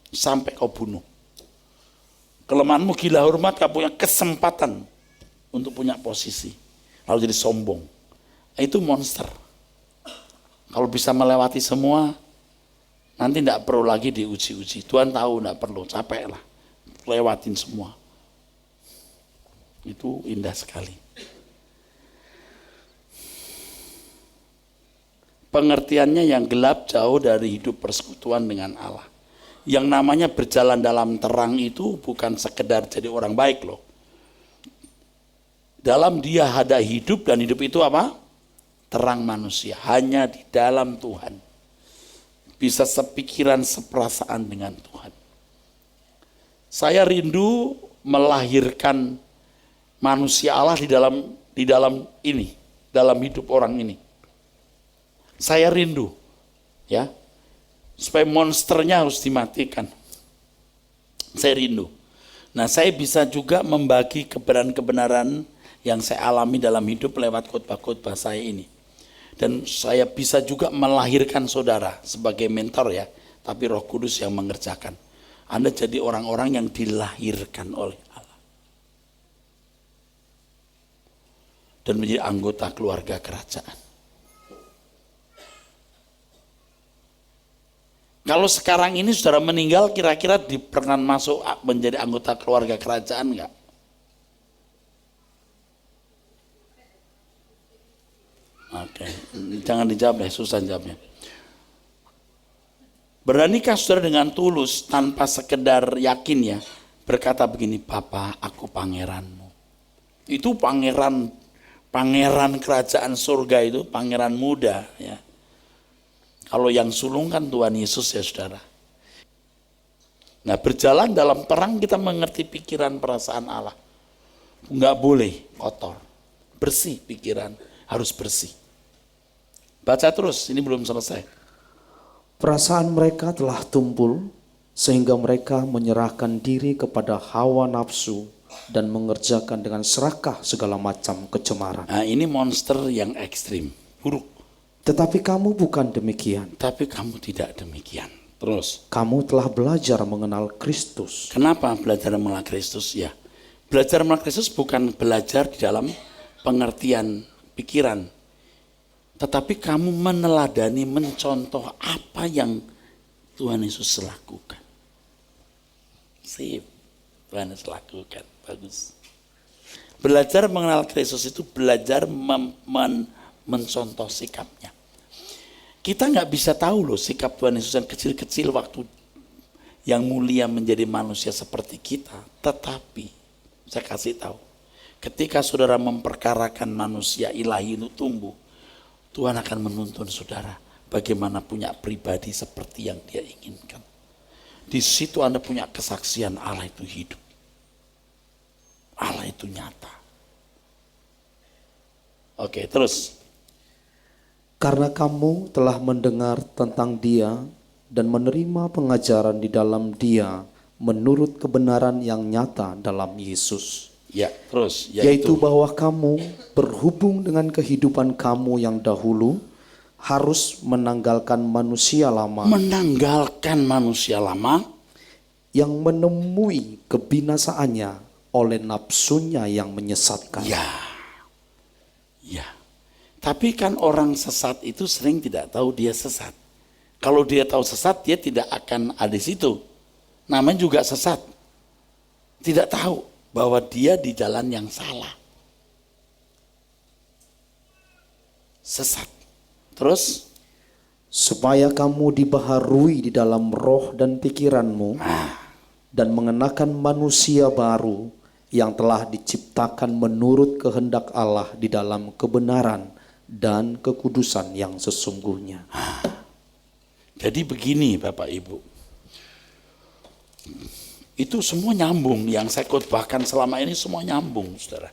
S1: Sampai kau bunuh. Kelemahanmu gila hormat, kamu punya kesempatan untuk punya posisi. Lalu jadi sombong. Itu monster. Kalau bisa melewati semua, nanti tidak perlu lagi diuji-uji. Tuhan tahu tidak perlu, capek lah. Lewatin semua. Itu indah sekali. Pengertiannya yang gelap jauh dari hidup persekutuan dengan Allah. Yang namanya berjalan dalam terang itu bukan sekedar jadi orang baik loh. Dalam dia ada hidup dan hidup itu apa? Terang manusia. Hanya di dalam Tuhan. Bisa sepikiran, seperasaan dengan Tuhan. Saya rindu melahirkan manusia Allah di dalam ini, dalam hidup orang ini. Saya rindu, ya, supaya monsternya harus dimatikan. Saya rindu. Nah, saya bisa juga membagi kebenaran-kebenaran yang saya alami dalam hidup lewat khotbah-khotbah saya ini. Dan saya bisa juga melahirkan saudara sebagai mentor ya, tapi Roh Kudus yang mengerjakan. Anda jadi orang-orang yang dilahirkan oleh Allah. Dan menjadi anggota keluarga kerajaan. Kalau sekarang ini saudara meninggal, kira-kira pernah masuk menjadi anggota keluarga kerajaan enggak? Oke, jangan dijawab deh, susah jawabnya. Beranikah saudara dengan tulus tanpa sekedar yakin ya, berkata begini, Bapa, aku pangeranmu. Itu pangeran kerajaan surga itu, pangeran muda ya. Kalau yang sulung kan Tuhan Yesus ya saudara. Nah, berjalan dalam terang kita mengerti pikiran perasaan Allah. Enggak boleh kotor. Bersih pikiran, harus bersih. Baca terus, ini belum selesai.
S2: Perasaan mereka telah tumpul sehingga mereka menyerahkan diri kepada hawa nafsu dan mengerjakan dengan serakah segala macam kecemaran.
S1: Nah, ini monster yang ekstrim, buruk.
S2: Tetapi kamu bukan demikian.
S1: Tapi kamu tidak demikian. Terus.
S2: Kamu telah belajar mengenal Kristus.
S1: Kenapa belajar mengenal Kristus? Ya, belajar mengenal Kristus bukan belajar di dalam pengertian pikiran. Tetapi kamu meneladani, mencontoh apa yang Tuhan Yesus lakukan. Sip, Tuhan Yesus lakukan, bagus. Belajar mengenal Kristus itu belajar mencontoh sikapnya. Kita nggak bisa tahu loh sikap Tuhan Yesus yang kecil-kecil waktu yang mulia menjadi manusia seperti kita. Tetapi saya kasih tahu, ketika saudara memperkarakan manusia ilahi untuk tumbuh, Tuhan akan menuntun saudara bagaimana punya pribadi seperti yang Dia inginkan. Di situ Anda punya kesaksian Allah itu hidup. Allah itu nyata. Oke, terus.
S2: Karena kamu telah mendengar tentang Dia dan menerima pengajaran di dalam Dia menurut kebenaran yang nyata dalam Yesus.
S1: Ya, terus.
S2: Yaitu bahwa kamu berhubung dengan kehidupan kamu yang dahulu harus menanggalkan manusia lama.
S1: Menanggalkan manusia lama.
S2: Yang menemui kebinasaannya oleh nafsunya yang menyesatkan.
S1: Ya. Tapi kan orang sesat itu sering tidak tahu dia sesat. Kalau dia tahu sesat, dia tidak akan ada di situ. Namanya juga sesat. Tidak tahu bahwa dia di jalan yang salah. Sesat. Terus?
S2: Supaya kamu dibaharui di dalam roh dan pikiranmu. Dan mengenakan manusia baru yang telah diciptakan menurut kehendak Allah di dalam kebenaran dan kekudusan yang sesungguhnya.
S1: Jadi begini Bapak Ibu, itu semua nyambung, yang saya khotbahkan selama ini semua nyambung saudara.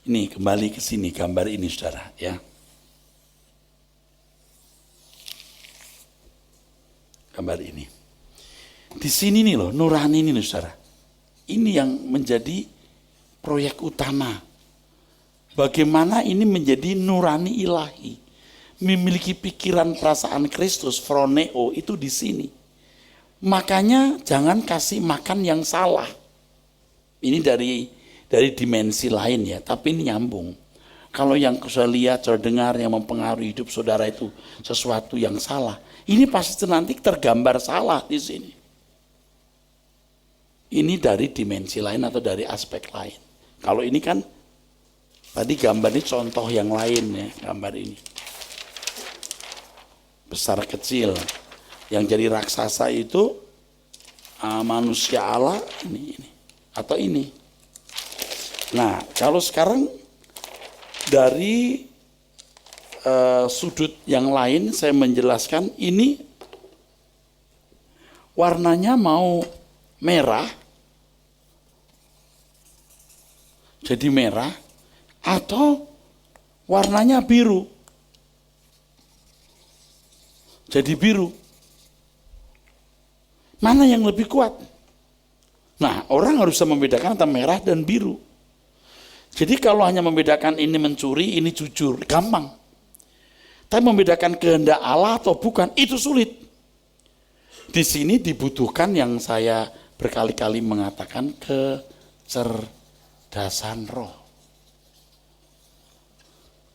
S1: Ini kembali ke sini gambar ini saudara ya. Gambar ini. Di sini nih loh, nurani ini loh saudara. Ini yang menjadi proyek utama. Bagaimana ini menjadi nurani ilahi. Memiliki pikiran perasaan Kristus, phroneo itu di sini. Makanya jangan kasih makan yang salah. Ini dari dimensi lain ya, tapi ini nyambung. Kalau yang saya lihat, saya dengar yang mempengaruhi hidup saudara itu sesuatu yang salah. Ini pasti nanti tergambar salah di sini. Ini dari dimensi lain atau dari aspek lain. Kalau ini kan tadi gambar ini contoh yang lain ya, gambar ini. Besar kecil. Yang jadi raksasa itu manusia Allah ini. Atau ini. Nah, kalau sekarang dari sudut yang lain saya menjelaskan ini warnanya mau merah. Jadi merah atau warnanya biru. Jadi biru. Mana yang lebih kuat? Nah, orang harus bisa membedakan antara merah dan biru. Jadi kalau hanya membedakan ini mencuri, ini jujur, gampang. Tapi membedakan kehendak Allah atau bukan, itu sulit. Di sini dibutuhkan yang saya berkali-kali mengatakan kecerdasan roh.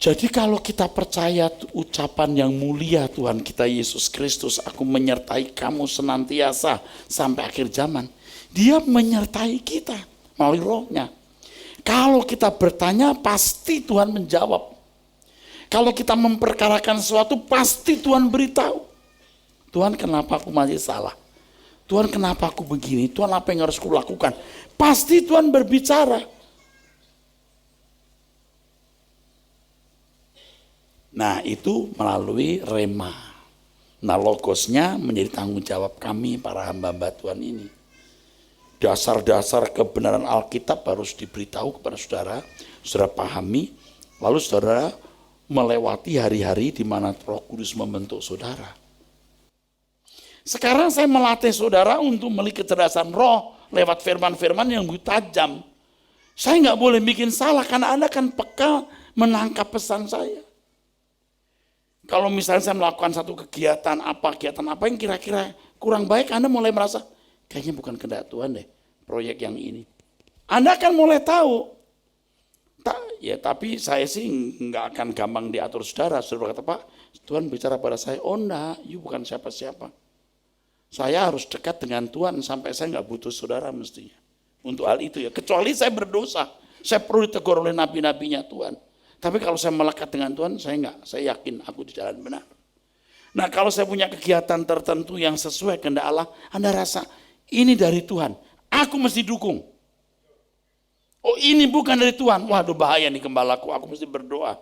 S1: Jadi kalau kita percaya ucapan yang mulia Tuhan kita Yesus Kristus, aku menyertai kamu senantiasa sampai akhir zaman. Dia menyertai kita melalui rohnya. Kalau kita bertanya, pasti Tuhan menjawab. Kalau kita memperkarakan sesuatu, pasti Tuhan beritahu. Tuhan, kenapa aku masih salah? Tuhan, kenapa aku begini? Tuhan, apa yang harus kulakukan? Pasti Tuhan berbicara. Nah, itu melalui rema. Nah, logosnya menjadi tanggung jawab kami para hamba-hamba Tuhan ini. Dasar-dasar kebenaran Alkitab harus diberitahu kepada saudara, saudara pahami, lalu saudara melewati hari-hari di mana Roh Kudus membentuk saudara. Sekarang saya melatih saudara untuk memiliki kecerdasan roh lewat firman-firman yang begitu tajam. Saya nggak boleh bikin salah karena Anda kan peka menangkap pesan saya. Kalau misalnya saya melakukan satu kegiatan apa yang kira-kira kurang baik, Anda mulai merasa kayaknya bukan kehendak Tuhan deh proyek yang ini. Anda akan mulai tahu. Ya tapi saya sih nggak akan gampang diatur saudara. Saudara kata, Pak, Tuhan bicara pada saya, oh enggak, you bukan siapa-siapa. Saya harus dekat dengan Tuhan sampai saya nggak butuh saudara mestinya. Untuk hal itu ya, kecuali saya berdosa. Saya perlu ditegur oleh nabi-nabinya Tuhan. Tapi kalau saya melekat dengan Tuhan, saya yakin aku di jalan benar. Nah kalau saya punya kegiatan tertentu yang sesuai kehendak Allah, Anda rasa ini dari Tuhan, aku mesti dukung. Oh ini bukan dari Tuhan, waduh bahaya nih gembalaku, aku mesti berdoa.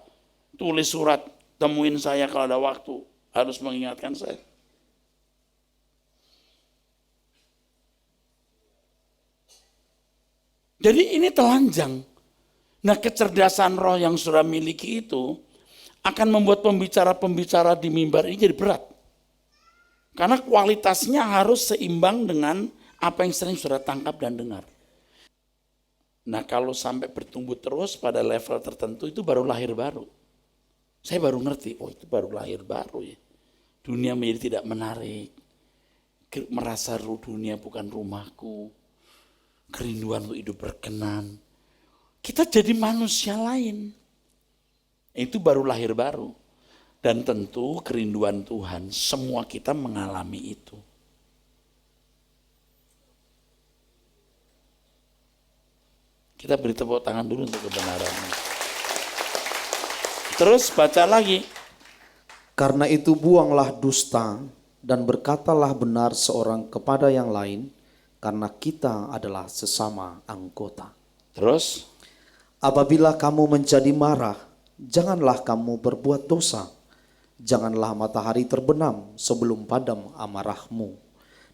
S1: Tulis surat, temuin saya kalau ada waktu, harus mengingatkan saya. Jadi ini telanjang. Nah kecerdasan roh yang saudara miliki itu akan membuat pembicara-pembicara di mimbar ini jadi berat. Karena kualitasnya harus seimbang dengan apa yang sering saudara tangkap dan dengar. Nah kalau sampai bertumbuh terus pada level tertentu itu baru lahir baru. Saya baru ngerti, oh itu baru lahir baru ya. Dunia menjadi tidak menarik. Merasa dunia bukan rumahku. Kerinduan untuk hidup berkenan. Kita jadi manusia lain. Itu baru lahir baru. Dan tentu kerinduan Tuhan, semua kita mengalami itu. Kita beri tepuk tangan dulu untuk kebenarannya. Terus baca lagi.
S2: Karena itu buanglah dusta dan berkatalah benar seorang kepada yang lain, karena kita adalah sesama anggota.
S1: Terus,
S2: apabila kamu menjadi marah, janganlah kamu berbuat dosa. Janganlah matahari terbenam sebelum padam amarahmu.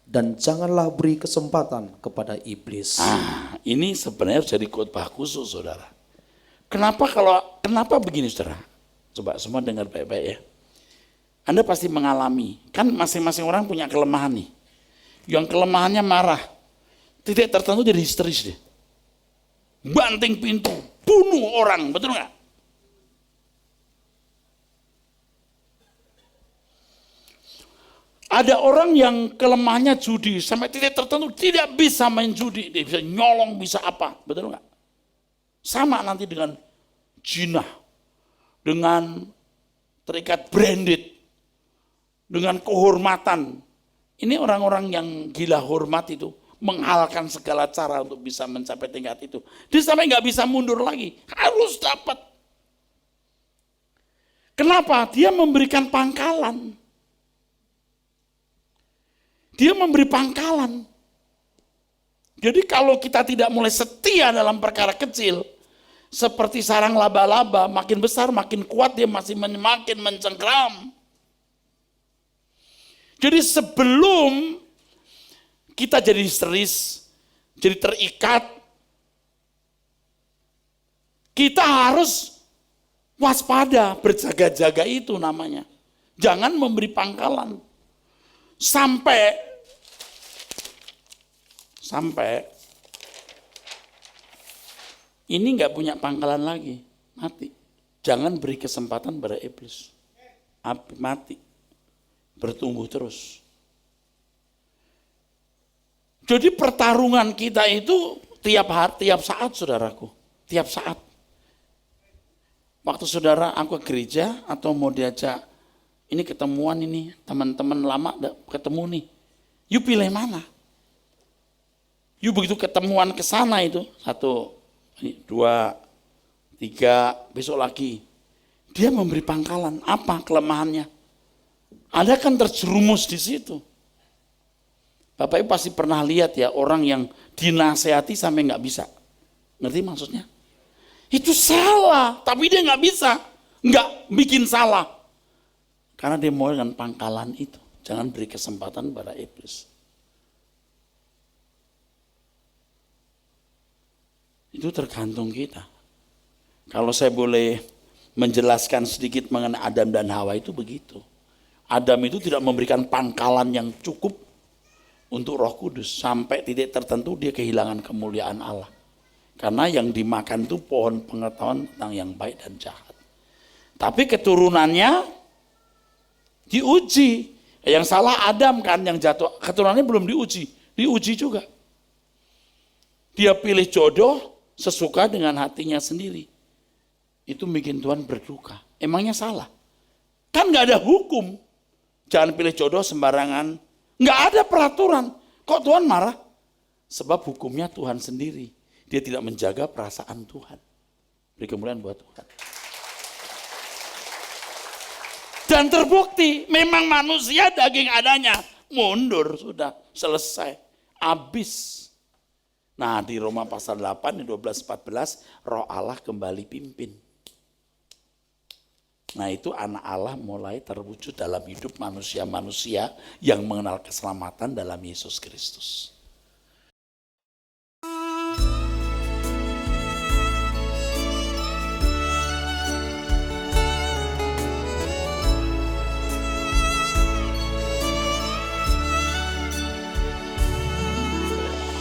S2: Dan janganlah beri kesempatan kepada iblis.
S1: Ini sebenarnya jadi khotbah khusus, saudara. Kenapa begini, saudara? Coba semua dengar baik-baik ya. Anda pasti mengalami, kan masing-masing orang punya kelemahan nih. Yang kelemahannya marah. Titik tertentu jadi histeris deh. Banting pintu, bunuh orang, betul nggak? Ada orang yang kelemahannya judi, sampai titik tertentu tidak bisa main judi, dia bisa nyolong, bisa apa, betul nggak? Sama nanti dengan jinah, dengan terikat branded, dengan kehormatan. Ini orang-orang yang gila hormat itu, menghalalkan segala cara untuk bisa mencapai tingkat itu. Dia sampai nggak bisa mundur lagi, harus dapat. Kenapa? Dia memberikan pangkalan. Dia memberi pangkalan. Jadi kalau kita tidak mulai setia dalam perkara kecil, seperti sarang laba-laba, makin besar, makin kuat, dia masih makin mencengkram. Jadi sebelum kita jadi histeris, jadi terikat, kita harus waspada, berjaga-jaga itu namanya. Jangan memberi pangkalan. Sampai ini nggak punya pangkalan lagi, mati. Jangan beri kesempatan pada iblis. Mati. Bertumbuh terus. Jadi pertarungan kita itu tiap saat, saudaraku. Tiap saat. Waktu saudara aku ke gereja atau mau diajak, ini ketemuan ini, teman-teman lama ketemu nih. You pilih mana? You begitu ketemuan ke sana itu, 1, 2, 3, besok lagi. Dia memberi pangkalan, apa kelemahannya? Anda kan terjerumus di situ. Bapak Ibu pasti pernah lihat ya orang yang dinasehati sampai nggak bisa. Ngerti maksudnya? Itu salah, tapi dia nggak bisa. Nggak bikin salah. Karena dia mau dengan pangkalan itu. Jangan beri kesempatan pada iblis. Itu tergantung kita. Kalau saya boleh menjelaskan sedikit mengenai Adam dan Hawa itu begitu. Adam itu tidak memberikan pangkalan yang cukup untuk Roh Kudus. Sampai titik tertentu dia kehilangan kemuliaan Allah. Karena yang dimakan itu pohon pengetahuan tentang yang baik dan jahat. Tapi keturunannya diuji. Yang salah Adam kan yang jatuh. Keturunannya belum diuji. Diuji juga. Dia pilih jodoh sesuka dengan hatinya sendiri. Itu bikin Tuhan berduka. Emangnya salah? Kan gak ada hukum. Jangan pilih jodoh sembarangan. Gak ada peraturan. Kok Tuhan marah? Sebab hukumnya Tuhan sendiri. Dia tidak menjaga perasaan Tuhan. Beri kemuliaan buat Tuhan. Dan terbukti memang manusia daging adanya. Mundur sudah, selesai, habis. Nah di Roma pasal 8, 12-14, Roh Allah kembali pimpin. Nah itu anak Allah mulai terwujud dalam hidup manusia-manusia yang mengenal keselamatan dalam Yesus Kristus.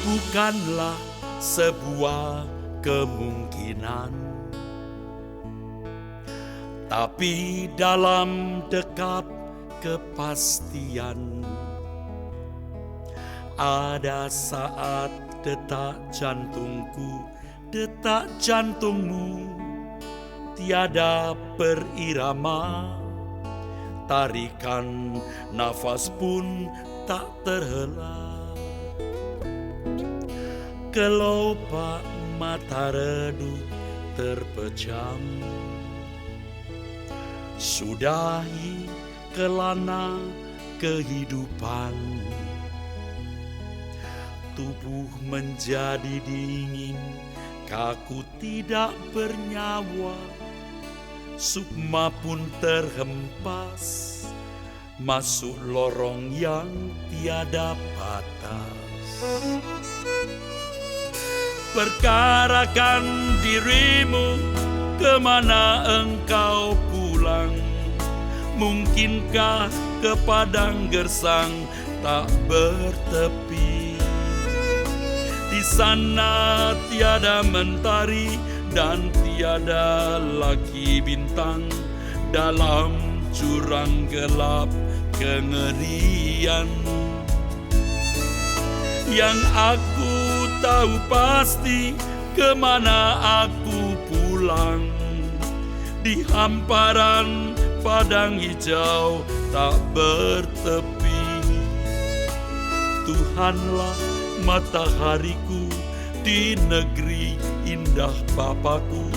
S3: Bukanlah sebuah kemungkinan, tapi dalam dekat kepastian. Ada saat detak jantungku, detak jantungmu tiada berirama, tarikan nafas pun tak terhela. Kelopak mata redup terpejam, sudahi kelana kehidupan. Tubuh menjadi dingin, kaku tidak bernyawa, sukma pun terhempas masuk lorong yang tiada batas. Perkarakan dirimu, kemana engkau pulang? Mungkinkah ke padang gersang tak bertepi? Di sana tiada mentari dan tiada lagi bintang, dalam jurang gelap kengerian. Yang aku tahu pasti, kemana aku pulang. Di hamparan padang hijau tak bertepi. Tuhanlah matahariku di negeri indah Bapakku.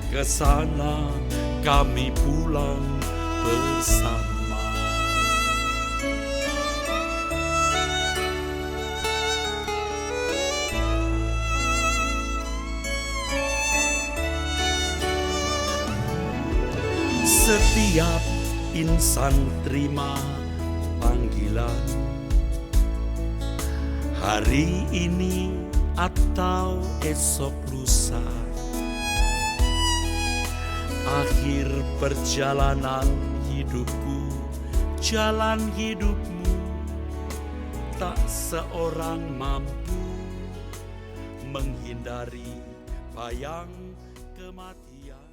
S3: Ke sana kami pulang bersama. Setiap insan terima panggilan, hari ini atau esok lusa. Akhir perjalanan hidupku, jalan hidupmu, tak seorang mampu menghindari bayang kematian.